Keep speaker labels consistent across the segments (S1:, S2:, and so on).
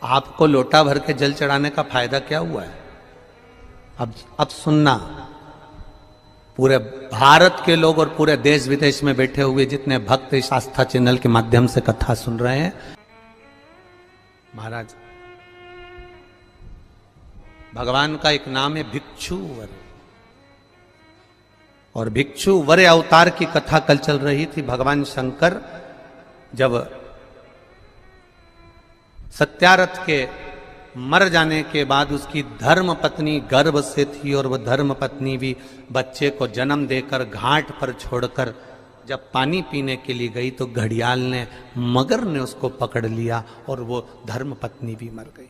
S1: आपको लोटा भर के जल चढ़ाने का फायदा क्या हुआ है? अब सुनना, पूरे भारत के लोग और पूरे देश विदेश में बैठे हुए जितने भक्त इस आस्था चैनल के माध्यम से कथा सुन रहे हैं, महाराज भगवान का एक नाम है भिक्षुवर, और भिक्षुवर अवतार की कथा कल चल रही थी। भगवान शंकर जब सत्यारथ के मर जाने के बाद उसकी धर्म पत्नी गर्भ से थी, और वह धर्म पत्नी भी बच्चे को जन्म देकर घाट पर छोड़कर जब पानी पीने के लिए गई तो घड़ियाल ने, मगर ने उसको पकड़ लिया और वो धर्म पत्नी भी मर गई।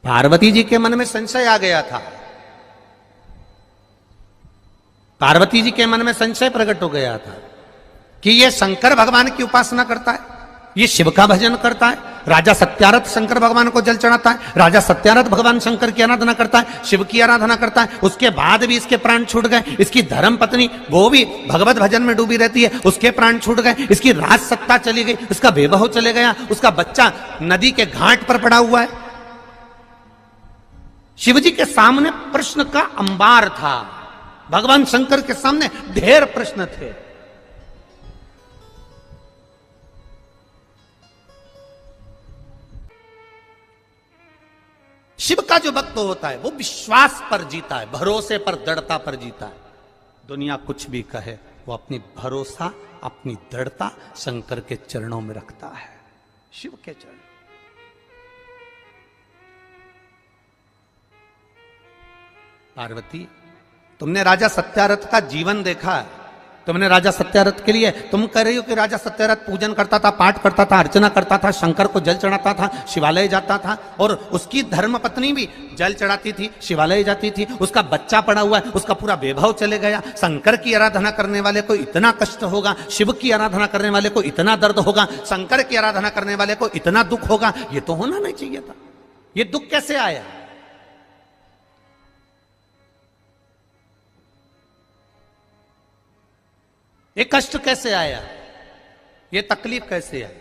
S1: पार्वती जी के मन में संशय आ गया था, पार्वती जी के मन में संशय प्रकट हो गया था कि ये शंकर भगवान की उपासना करता है, ये शिव का भजन करता है। राजा सत्यारथ शंकर भगवान को जल चढ़ाता है, राजा सत्यारथ भगवान शंकर की आराधना करता है, शिव की आराधना करता है। उसके बाद भी इसके प्राण छूट गए। इसकी धर्म पत्नी वो भी भगवत भजन में डूबी रहती है, उसके प्राण छूट गए। इसकी राज सत्ता चली गई, उसका वैभव चले गया, उसका बच्चा नदी के घाट पर पड़ा हुआ है। शिव जी के सामने प्रश्न का अंबार था, भगवान शंकर के सामने ढेर प्रश्न थे। शिव का जो भक्त होता है वो विश्वास पर जीता है, भरोसे पर, दृढ़ता पर जीता है। दुनिया कुछ भी कहे, वो अपनी भरोसा, अपनी दृढ़ता शंकर के चरणों में रखता है, शिव के चरण। पार्वती, तुमने राजा सत्यारथ का जीवन देखा है, तुमने राजा सत्यारथ के लिए, तुम कह रही हो कि राजा सत्यारथ पूजन करता था, पाठ करता था, अर्चना करता था, शंकर को जल चढ़ाता था, शिवालय जाता था, और उसकी धर्म पत्नी भी जल चढ़ाती थी, शिवालय जाती थी। उसका बच्चा पड़ा हुआ है, उसका पूरा वैभव चले गया। शंकर की आराधना करने वाले को इतना कष्ट होगा, शिव की आराधना करने वाले को इतना दर्द होगा, शंकर की आराधना करने वाले को इतना दुख होगा, ये तो होना नहीं चाहिए था। ये दुख कैसे आया? ये कष्ट कैसे आया? ये तकलीफ कैसे आई?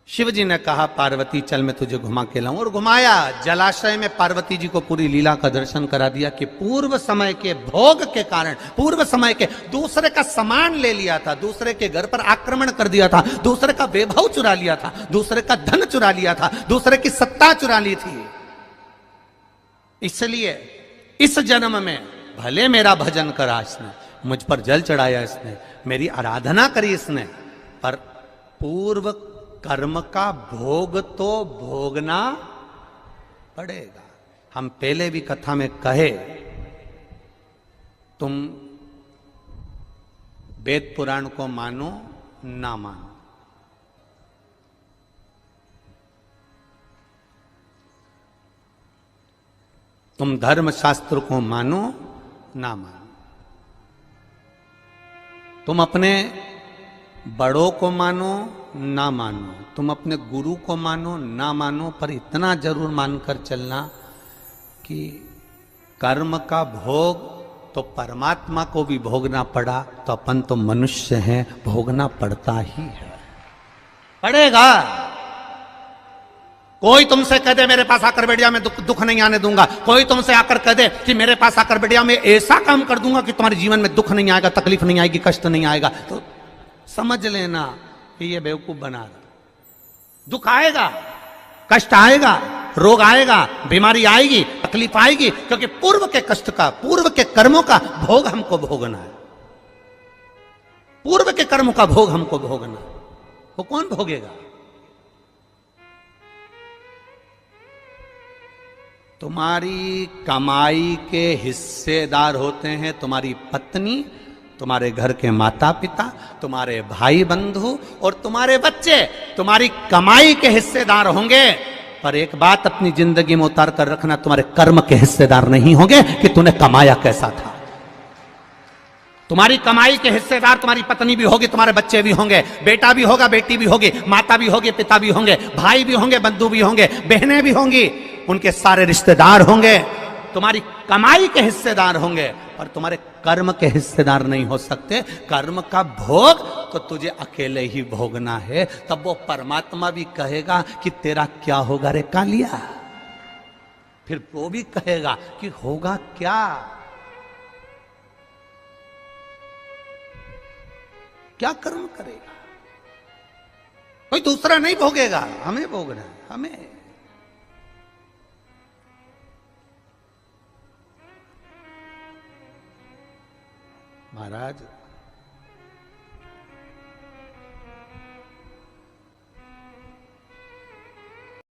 S1: शिव जी ने कहा, पार्वती चल मैं तुझे घुमा के लाऊं, और घुमाया। जलाशय में पार्वती जी को पूरी लीला का दर्शन करा दिया कि पूर्व समय के भोग के कारण, पूर्व समय के दूसरे का सामान ले लिया था, दूसरे के घर पर आक्रमण कर दिया था, दूसरे का वैभव चुरा लिया था, दूसरे का धन चुरा लिया था, दूसरे की सत्ता चुरा ली थी। इसलिए इस जन्म में भले मेरा भजन करा इसने, मुझ पर जल चढ़ाया इसने, मेरी आराधना करी इसने, पर पूर्व कर्म का भोग तो भोगना पड़ेगा। हम पहले भी कथा में कहे, तुम वेद पुराण को मानो ना मानो, तुम धर्म शास्त्र को मानो ना मानो, तुम अपने बड़ों को मानो ना मानो, तुम अपने गुरु को मानो ना मानो, पर इतना जरूर मानकर चलना कि कर्म का भोग तो परमात्मा को भी भोगना पड़ा, तो अपन तो मनुष्य हैं, भोगना पड़ता ही है, पड़ेगा। कोई तुमसे कह दे मेरे पास आकर बैठ जा, मैं दुख नहीं आने दूंगा। कोई तुमसे आकर कह दे कि मेरे पास आकर बैठ जा, मैं ऐसा काम कर दूंगा कि तुम्हारे जीवन में दुख नहीं आएगा, तकलीफ नहीं आएगी, कष्ट नहीं आएगा, तो समझ लेना कि ये बेवकूफ बना रहा। दुख आएगा, कष्ट आएगा, रोग आएगा, बीमारी आएगी, तकलीफ आएगी, क्योंकि पूर्व के कष्ट का, पूर्व के कर्मों का भोग हमको भोगना है। पूर्व के कर्मों का भोग हमको भोगना, वो कौन भोगेगा? तुम्हारी कमाई के हिस्सेदार होते हैं तुम्हारी पत्नी, तुम्हारे घर के माता पिता, तुम्हारे भाई बंधु और तुम्हारे बच्चे। तुम्हारी कमाई के हिस्सेदार होंगे, पर एक बात अपनी जिंदगी में उतार कर रखना, तुम्हारे कर्म के हिस्सेदार नहीं होंगे कि तूने कमाया कैसा था। तुम्हारी कमाई के हिस्सेदार तुम्हारी पत्नी भी होगी, तुम्हारे बच्चे भी होंगे, बेटा भी होगा, बेटी भी होगी, माता भी होगी, पिता भी होंगे, भाई भी होंगे, बंधु भी होंगे, बहनें भी होंगी, उनके सारे रिश्तेदार होंगे, तुम्हारी कमाई के हिस्सेदार होंगे, और तुम्हारे कर्म के हिस्सेदार नहीं हो सकते। कर्म का भोग तो तुझे अकेले ही भोगना है। तब वो परमात्मा भी कहेगा कि तेरा क्या होगा रे कालिया। फिर वो भी कहेगा कि होगा क्या, क्या कर्म करेगा। कोई दूसरा नहीं भोगेगा, हमें भोगना है, हमें। महाराज